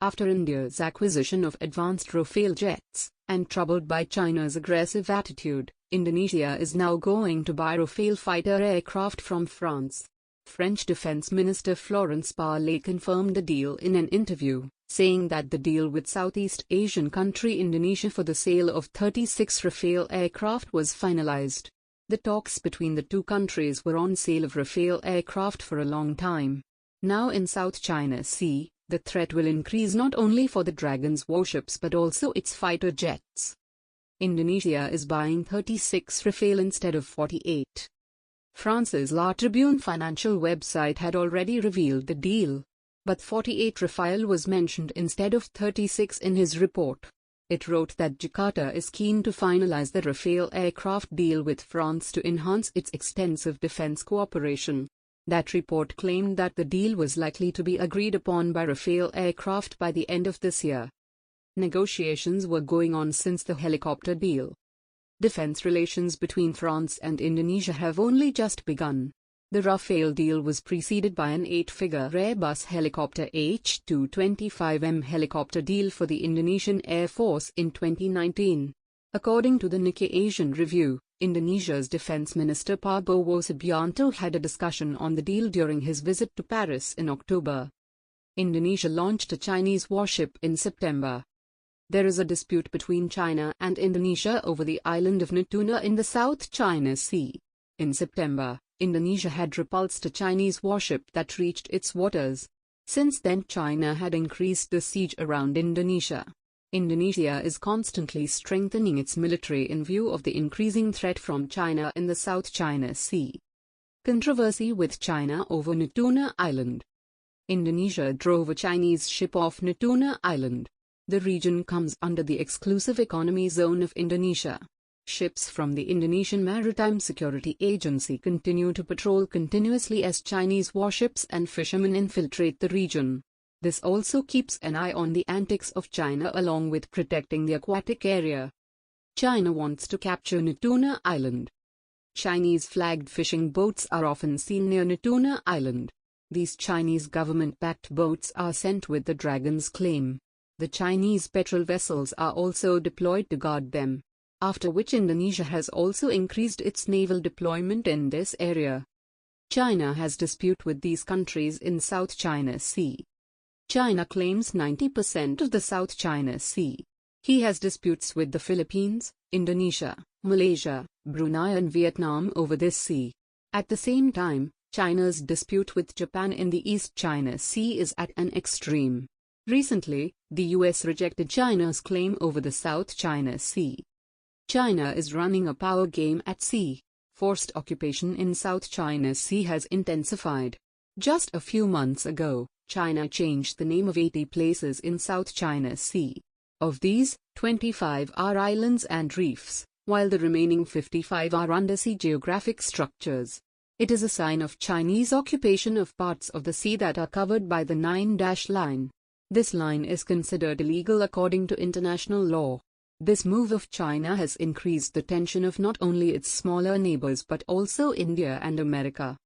After India's acquisition of advanced Rafale jets, and troubled by China's aggressive attitude, Indonesia is now going to buy Rafale fighter aircraft from France. French Defense Minister Florence Parly confirmed the deal in an interview, saying that the deal with Southeast Asian country Indonesia for the sale of 36 Rafale aircraft was finalized. The talks between the two countries were on sale of Rafale aircraft for a long time. Now in South China Sea, the threat will increase not only for the Dragon's warships but also its fighter jets. Indonesia is buying 36 Rafale instead of 48. France's La Tribune financial website had already revealed the deal, but 48 Rafale was mentioned instead of 36 in his report. It wrote that Jakarta is keen to finalize the Rafale aircraft deal with France to enhance its extensive defense cooperation. That report claimed that the deal was likely to be agreed upon by Rafale aircraft by the end of this year. Negotiations were going on since the helicopter deal. Defense relations between France and Indonesia have only just begun. The Rafale deal was preceded by an 8-figure Airbus helicopter H225M helicopter deal for the Indonesian Air Force in 2019. According to the Nikkei Asian Review, Indonesia's Defense Minister Prabowo Subianto had a discussion on the deal during his visit to Paris in October. Indonesia launched a Chinese warship in September. There is a dispute between China and Indonesia over the island of Natuna in the South China Sea. In September, Indonesia had repulsed a Chinese warship that reached its waters. Since then, China had increased the siege around Indonesia. Indonesia is constantly strengthening its military in view of the increasing threat from China in the South China Sea. Controversy with China over Natuna Island. Indonesia drove a Chinese ship off Natuna Island. The region comes under the exclusive economy zone of Indonesia. Ships from the Indonesian Maritime Security Agency continue to patrol continuously as Chinese warships and fishermen infiltrate the region. This also keeps an eye on the antics of China along with protecting the aquatic area. China wants to capture Natuna Island. Chinese-flagged fishing boats are often seen near Natuna Island. These Chinese government-backed boats are sent with the Dragon's claim. The Chinese petrol vessels are also deployed to guard them, after which Indonesia has also increased its naval deployment in this area. China has dispute with these countries in South China Sea. China claims 90% of the South China Sea. He has disputes with the Philippines, Indonesia, Malaysia, Brunei and Vietnam over this sea. At the same time, China's dispute with Japan in the East China Sea is at an extreme. Recently, the US rejected China's claim over the South China Sea. China is running a power game at sea. Forced occupation in South China Sea has intensified. Just a few months ago, China changed the name of 80 places in South China Sea. Of these, 25 are islands and reefs, while the remaining 55 are undersea geographic structures. It is a sign of Chinese occupation of parts of the sea that are covered by the 9-dash line. This line is considered illegal according to international law. This move of China has increased the tension of not only its smaller neighbors but also India and America.